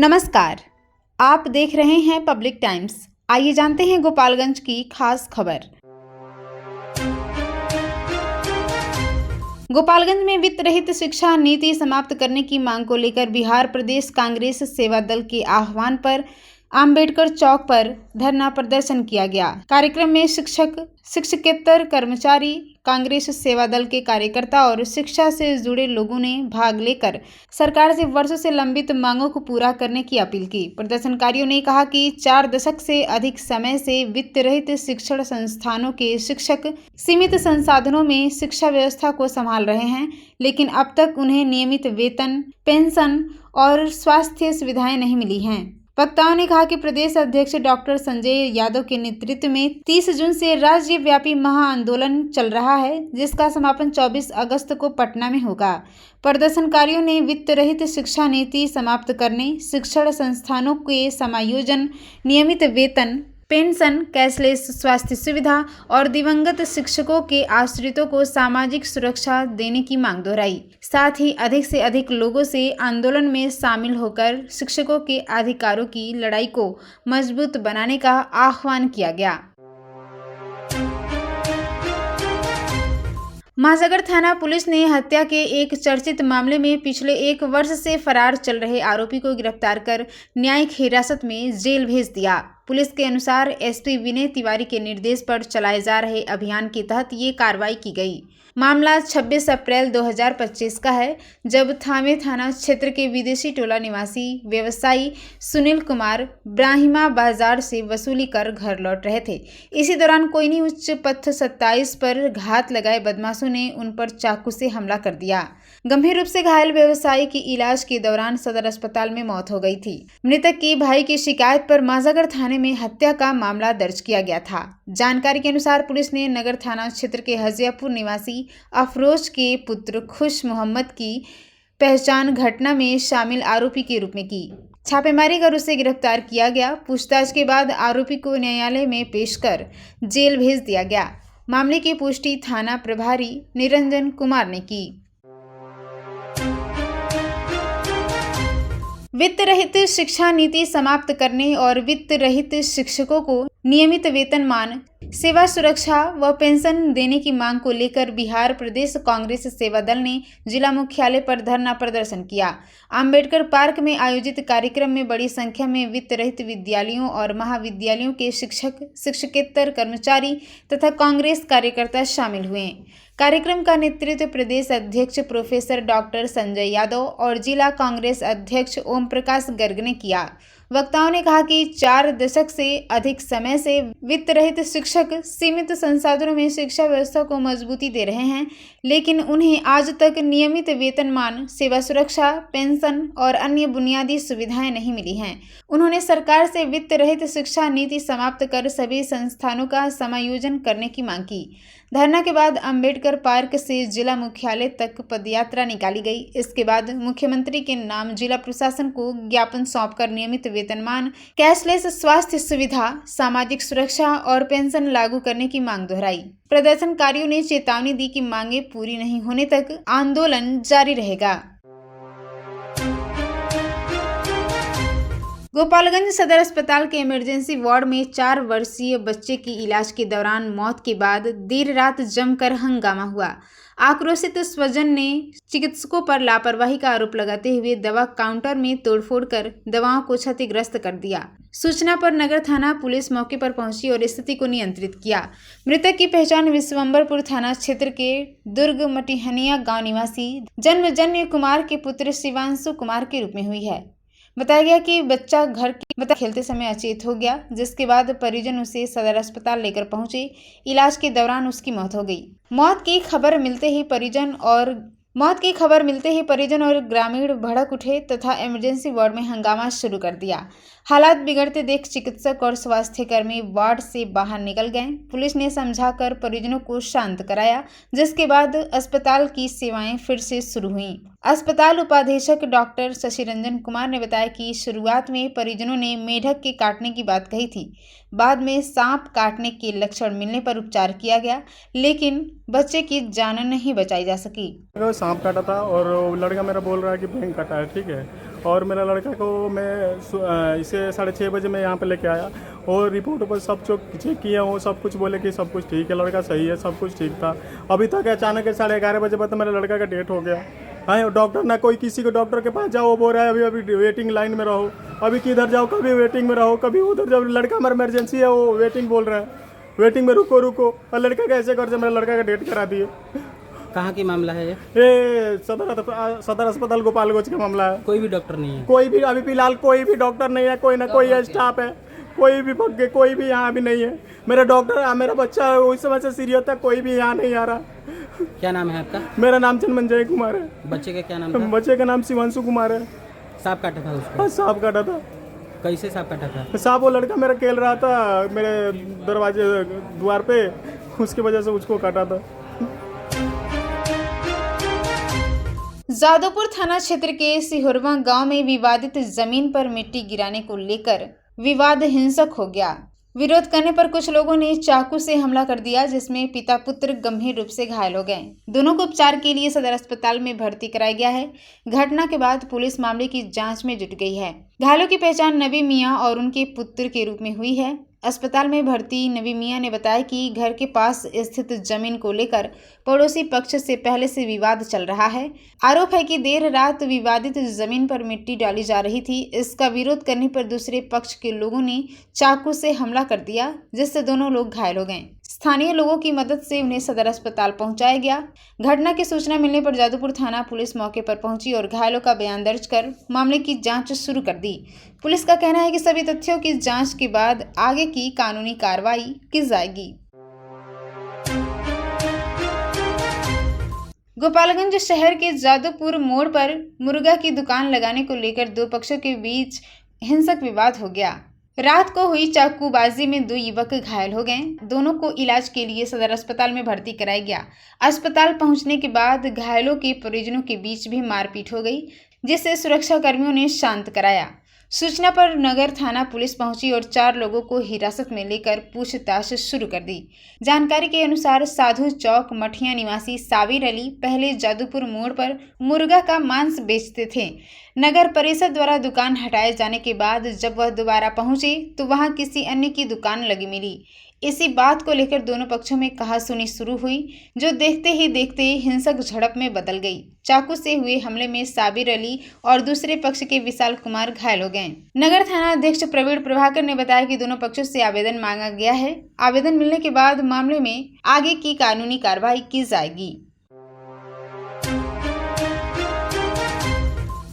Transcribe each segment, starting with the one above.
नमस्कार, आप देख रहे हैं पब्लिक टाइम्स। आइए जानते हैं गोपालगंज की खास खबर। गोपालगंज में वित्त रहित शिक्षा नीति समाप्त करने की मांग को लेकर बिहार प्रदेश कांग्रेस सेवा दल के आह्वान पर आम्बेडकर चौक पर धरना प्रदर्शन किया गया। कार्यक्रम में शिक्षक, शिक्षकेतर कर्मचारी, कांग्रेस सेवा दल के कार्यकर्ता और शिक्षा से जुड़े लोगों ने भाग लेकर सरकार से वर्षों से लंबित मांगों को पूरा करने की अपील की। प्रदर्शनकारियों ने कहा कि 4 दशक से अधिक समय से वित्त रहित शिक्षण संस्थानों के शिक्षक सीमित संसाधनों में शिक्षा व्यवस्था को संभाल रहे हैं, लेकिन अब तक उन्हें नियमित वेतन, पेंशन और स्वास्थ्य सुविधाएं नहीं मिली हैं। वक्ताओं ने कहा कि प्रदेश अध्यक्ष डॉक्टर संजय यादव के नेतृत्व में 30 जून से राज्यव्यापी महाआंदोलन चल रहा है, जिसका समापन 24 अगस्त को पटना में होगा। प्रदर्शनकारियों ने वित्त रहित शिक्षा नीति समाप्त करने, शिक्षण संस्थानों के समायोजन, नियमित वेतन, पेंशन, कैशलेस स्वास्थ्य सुविधा और दिवंगत शिक्षकों के आश्रितों को सामाजिक सुरक्षा देने की मांग दोहराई। साथ ही अधिक से अधिक लोगों से आंदोलन में शामिल होकर शिक्षकों के अधिकारों की लड़ाई को मजबूत बनाने का आह्वान किया गया। महासागर थाना पुलिस ने हत्या के एक चर्चित मामले में पिछले 1 वर्ष से फरार चल रहे आरोपी को गिरफ्तार कर न्यायिक हिरासत में जेल भेज दिया। पुलिस के अनुसार एसपी विनय तिवारी के निर्देश पर चलाए जा रहे अभियान के तहत ये कार्रवाई की गई। मामला 26 अप्रैल 2025 का है, जब थामे थाना क्षेत्र के विदेशी टोला निवासी व्यवसायी सुनील कुमार ब्राहिमा बाजार से वसूली कर घर लौट रहे थे। इसी दौरान कोयनी उच्च पथ 27 पर घात लगाए बदमाशों ने उन पर चाकू से हमला कर दिया। गंभीर रूप से घायल व्यवसायी की इलाज के दौरान सदर अस्पताल में मौत हो गई थी। मृतक की भाई की शिकायत पर महासागर थाने में हत्या का मामला दर्ज किया गया था। जानकारी के अनुसार पुलिस ने नगर थाना क्षेत्र के हजियापुर निवासी अफरोज के पुत्र खुश मोहम्मद की पहचान घटना में शामिल आरोपी के रूप में की। छापेमारी कर उसे गिरफ्तार किया गया। पूछताछ के बाद आरोपी को न्यायालय में पेश कर जेल भेज दिया गया। मामले की पुष्टि थाना प्रभारी निरंजन कुमार ने की। वित्त रहित शिक्षा नीति समाप्त करने और वित्त रहित शिक्षकों को नियमित वेतनमान, सेवा सुरक्षा व पेंशन देने की मांग को लेकर बिहार प्रदेश कांग्रेस सेवा दल ने जिला मुख्यालय पर धरना प्रदर्शन किया। आम्बेडकर पार्क में आयोजित कार्यक्रम में बड़ी संख्या में वित्त रहित विद्यालयों और महाविद्यालयों के शिक्षक, शिक्षकेतर कर्मचारी तथा कांग्रेस कार्यकर्ता शामिल हुए। कार्यक्रम का नेतृत्व प्रदेश अध्यक्ष प्रोफेसर डॉक्टर संजय यादव और जिला कांग्रेस अध्यक्ष ओम प्रकाश गर्ग ने किया। वक्ताओं ने कहा कि 4 दशक से अधिक समय से वित्त रहित शिक्षक सीमित संसाधनों में शिक्षा व्यवस्था को मजबूती दे रहे हैं, लेकिन उन्हें आज तक नियमित वेतनमान, सेवा सुरक्षा, पेंशन और अन्य बुनियादी सुविधाएं नहीं मिली हैं। उन्होंने सरकार से वित्त रहित शिक्षा नीति समाप्त कर सभी संस्थानों का समायोजन करने की मांग की। धरना के बाद अम्बेडकर पार्क से जिला मुख्यालय तक पदयात्रा निकाली गई। इसके बाद मुख्यमंत्री के नाम जिला प्रशासन को ज्ञापन सौंपकर नियमित वेतनमान, कैशलेस स्वास्थ्य सुविधा, सामाजिक सुरक्षा और पेंशन लागू करने की मांग दोहराई। प्रदर्शनकारियों ने चेतावनी दी कि मांगे पूरी नहीं होने तक आंदोलन जारी रहेगा। गोपालगंज सदर अस्पताल के इमरजेंसी वार्ड में 4 वर्षीय बच्चे की इलाज के दौरान मौत के बाद देर रात जमकर हंगामा हुआ। आक्रोशित स्वजन ने चिकित्सकों पर लापरवाही का आरोप लगाते हुए दवा काउंटर में तोड़फोड़ कर दवाओं को क्षतिग्रस्त कर दिया। सूचना पर नगर थाना पुलिस मौके पर पहुंची और स्थिति को नियंत्रित किया। मृतक की पहचान विश्वंबरपुर थाना क्षेत्र के दुर्ग मटिहनिया गांव निवासी जन्मजन्य कुमार के पुत्र शिवांशु कुमार के रूप में हुई है। बताया गया कि बच्चा घर के खेलते समय अचेत हो गया, जिसके बाद परिजन उसे सदर अस्पताल लेकर पहुंचे। इलाज के दौरान उसकी मौत हो गई। मौत की खबर मिलते ही परिजन और ग्रामीण भड़क उठे तथा इमरजेंसी वार्ड में हंगामा शुरू कर दिया। हालात बिगड़ते देख चिकित्सक और स्वास्थ्यकर्मी वार्ड से बाहर निकल गए। पुलिस ने समझाकर परिजनों को शांत कराया, जिसके बाद अस्पताल की सेवाएं फिर से शुरू हुईं। अस्पताल उपाधीक्षक डॉक्टर शशि रंजन कुमार ने बताया कि शुरुआत में परिजनों ने मेढक के काटने की बात कही थी। बाद में सांप काटने के लक्षण मिलने पर उपचार किया गया, लेकिन बच्चे की जान नहीं बचाई जा सकी। सांप काटा था और लड़का मेरा बोल रहा है कि भैंस काटा है, ठीक है। और मेरा लड़का को मैं इसे 6:30 बजे मैं यहाँ पे लेके आया और रिपोर्ट पर सब चेक किया हूँ, सब कुछ बोले कि सब कुछ ठीक है, लड़का सही है, सब कुछ ठीक था। अभी तक अचानक 11:30 बजे बाद मेरे लड़का का डेथ हो गया। हाँ, डॉक्टर ना कोई किसी को डॉक्टर के पास जाओ, वो बोल रहा है अभी वेटिंग लाइन में रहो, अभी किधर जाओ, कभी वेटिंग में रहो, कभी उधर जाओ। लड़का हमारा इमरजेंसी है, वो वेटिंग बोल रहा है, वेटिंग में रुको। और लड़का कैसे कर मेरा लड़का का डेथ करा दिए। कहाँ की मामला है ये? सदर अस्पताल गोपालगंज का मामला है। कोई भी डॉक्टर नहीं है? कोई भी अभी फिलहाल कोई भी डॉक्टर नहीं है, कोई ना कोई स्टाफ है, कोई भी भग गए, कोई भी यहाँ अभी नहीं है। मेरा बच्चा उस समय से सीरियस था, कोई भी यहाँ नहीं आ रहा। क्या नाम है आपका? मेरा नाम चंदमंजय कुमार है। बच्चे का क्या नाम था? बच्चे का नाम शिवांशु कुमार है। सांप काटा था उसको? हाँ, सांप काटा था। कैसे सांप काटा था? सांप वो लड़का मेरा खेल रहा था मेरे दरवाजे द्वार पे, उसकी वजह से उसको काटा था। जादवपुर थाना क्षेत्र के सिहुरवा गांव में विवादित जमीन पर मिट्टी गिराने को लेकर विवाद हिंसक हो गया। विरोध करने पर कुछ लोगों ने चाकू से हमला कर दिया, जिसमें पिता पुत्र गंभीर रूप से घायल हो गए। दोनों को उपचार के लिए सदर अस्पताल में भर्ती कराया गया है। घटना के बाद पुलिस मामले की जांच में जुट गई है। घायलों की पहचान नबी मियां और उनके पुत्र के रूप में हुई है। अस्पताल में भर्ती नबी मियां ने बताया कि घर के पास स्थित जमीन को लेकर पड़ोसी पक्ष से पहले से विवाद चल रहा है। आरोप है कि देर रात विवादित जमीन पर मिट्टी डाली जा रही थी। इसका विरोध करने पर दूसरे पक्ष के लोगों ने चाकू से हमला कर दिया, जिससे दोनों लोग घायल हो गए। स्थानीय लोगों की मदद से उन्हें सदर अस्पताल पहुंचाया गया। घटना की सूचना मिलने पर जादवपुर थाना पुलिस मौके पर पहुंची और घायलों का बयान दर्ज कर मामले की जांच शुरू कर दी। पुलिस का कहना है कि सभी तथ्यों की जांच के बाद आगे की कानूनी कार्रवाई की जाएगी। गोपालगंज शहर के जादवपुर मोड़ पर मुर्गा की दुकान लगाने को लेकर दो पक्षों के बीच हिंसक विवाद हो गया। रात को हुई चाकूबाजी में 2 युवक घायल हो गए। दोनों को इलाज के लिए सदर अस्पताल में भर्ती कराया गया। अस्पताल पहुंचने के बाद घायलों के परिजनों के बीच भी मारपीट हो गई, जिससे सुरक्षा कर्मियों ने शांत कराया। सूचना पर नगर थाना पुलिस पहुंची और 4 लोगों को हिरासत में लेकर पूछताछ शुरू कर दी। जानकारी के अनुसार साधु चौक मठिया निवासी साबिर अली पहले जादवपुर मोड़ पर मुर्गा का मांस बेचते थे। नगर परिषद द्वारा दुकान हटाए जाने के बाद जब वह दोबारा पहुंचे तो वहां किसी अन्य की दुकान लगी मिली। इसी बात को लेकर दोनों पक्षों में कहासुनी शुरू हुई, जो देखते ही हिंसक झड़प में बदल गई। चाकू से हुए हमले में साबिर अली और दूसरे पक्ष के विशाल कुमार घायल हो गए। नगर थाना अध्यक्ष प्रवीण प्रभाकर ने बताया कि दोनों पक्षों से आवेदन मांगा गया है। आवेदन मिलने के बाद मामले में आगे की कानूनी कार्रवाई की जाएगी।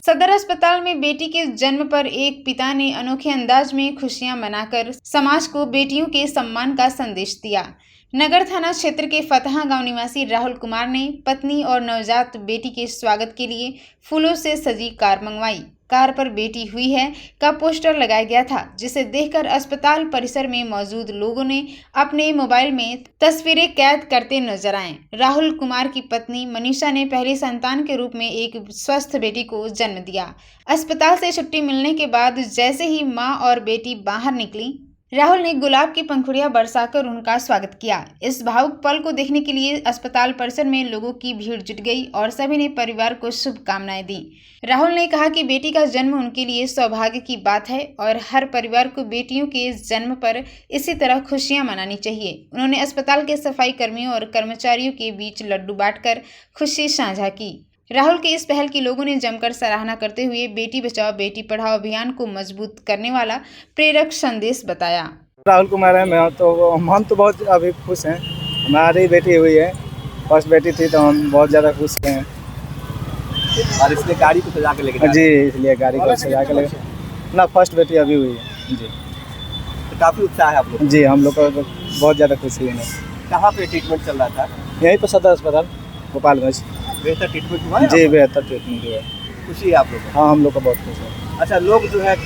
सदर अस्पताल में बेटी के जन्म पर एक पिता ने अनोखे अंदाज में खुशियां मनाकर समाज को बेटियों के सम्मान का संदेश दिया। नगर थाना क्षेत्र के फतहा गांव निवासी राहुल कुमार ने पत्नी और नवजात बेटी के स्वागत के लिए फूलों से सजी कार मंगवाई। कार पर बेटी हुई है का पोस्टर लगाया गया था, जिसे देखकर अस्पताल परिसर में मौजूद लोगों ने अपने मोबाइल में तस्वीरें कैद करते नजर आए। राहुल कुमार की पत्नी मनीषा ने पहली संतान के रूप में एक स्वस्थ बेटी को जन्म दिया। अस्पताल से छुट्टी मिलने के बाद जैसे ही मां और बेटी बाहर निकली, राहुल ने गुलाब की पंखुड़ियां बरसाकर उनका स्वागत किया। इस भावुक पल को देखने के लिए अस्पताल परिसर में लोगों की भीड़ जुट गई और सभी ने परिवार को शुभकामनाएं दी। राहुल ने कहा कि बेटी का जन्म उनके लिए सौभाग्य की बात है और हर परिवार को बेटियों के जन्म पर इसी तरह खुशियां मनानी चाहिए। उन्होंने अस्पताल के सफाई कर्मियों और कर्मचारियों के बीच लड्डू बांटकर खुशी साझा की। राहुल के इस पहल की लोगों ने जमकर सराहना करते हुए बेटी बचाओ बेटी पढ़ाओ अभियान को मजबूत करने वाला प्रेरक संदेश बताया। राहुल कुमार है, मैं तो हम तो बहुत अभी खुश हैं। हमारी बेटी हुई है, फर्स्ट बेटी थी तो हम बहुत ज़्यादा खुश हैं। और इसलिए गाड़ी को सजा के लेके जी, इसलिए गाड़ी को सजा के लेके ना, फर्स्ट बेटी अभी हुई है जी। तो काफ़ी उत्साह है आप लोग? जी, हम लोग को बहुत ज़्यादा खुशी है। कहाँ पे ट्रीटमेंट चल रहा था? यहीं पर सदर अस्पताल गोपालगंज। बेहतर ट्रीटमेंट हुआ है? जी, बेहतर ट्रीटमेंट हुआ है। खुशी है आप लोग को? हाँ, हम लोग को बहुत खुश है। अच्छा, लोग जो है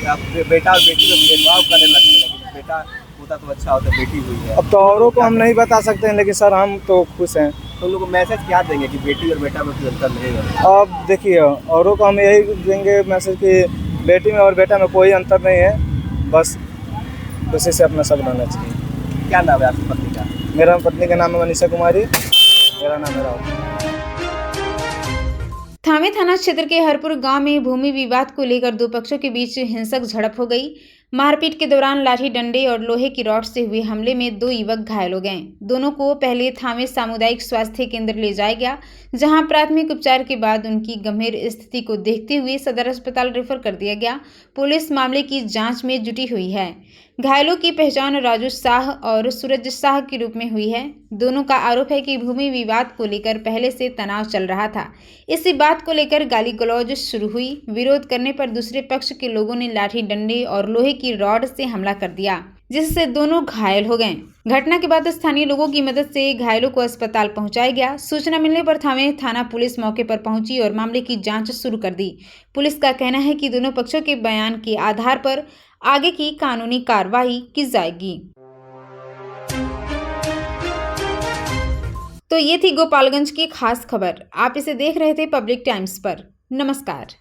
बेटा और बेटी को भेदभाव करने लगते हैं कि बेटा होता तो अच्छा होता, बेटी हुई है। अब तो औरों को हम नहीं बता सकते हैं, लेकिन सर हम तो खुश हैं तो उन लोगों को मैसेज क्या देंगे कि बेटी और बेटा में कोई अंतर नहीं है? अब देखिए, औरों को हम यही देंगे मैसेज कि बेटी में और बेटा में कोई अंतर नहीं है, बस उसी से अपना सब रहना चाहिए। क्या नाम है आपकी पत्नी का? मेरा पत्नी का नाम है मनीषा कुमारी, मेरा नाम है राहुल। थामे थाना क्षेत्र के हरपुर गांव में भूमि विवाद को लेकर दो पक्षों के बीच हिंसक झड़प हो गई। मारपीट के दौरान लाठी डंडे और लोहे की रॉड से हुए हमले में दो युवक घायल हो गए। दोनों को पहले थामे सामुदायिक स्वास्थ्य केंद्र ले जाया गया, जहां प्राथमिक उपचार के बाद उनकी गंभीर स्थिति को देखते हुए सदर अस्पताल रेफर कर दिया गया। पुलिस मामले की जांच में जुटी हुई है। घायलों की पहचान राजू शाह और सूरज शाह के रूप में हुई है। दोनों का आरोप है कि भूमि विवाद को लेकर पहले से तनाव चल रहा था। इसी बात को लेकर गाली गलौज शुरू हुई। विरोध करने पर दूसरे पक्ष के लोगों ने लाठी डंडे और लोहे की रॉड से हमला कर दिया, जिससे दोनों घायल हो गए। घटना के बाद स्थानीय लोगों की मदद से घायलों को अस्पताल पहुंचाया गया। सूचना मिलने पर थाना पुलिस मौके पर पहुंची और मामले की जांच शुरू कर दी। पुलिस का कहना है कि दोनों पक्षों के बयान के आधार पर आगे की कानूनी कार्रवाई की जाएगी। तो ये थी गोपालगंज की खास खबर। आप इसे देख रहे थे पब्लिक टाइम्स पर। नमस्कार।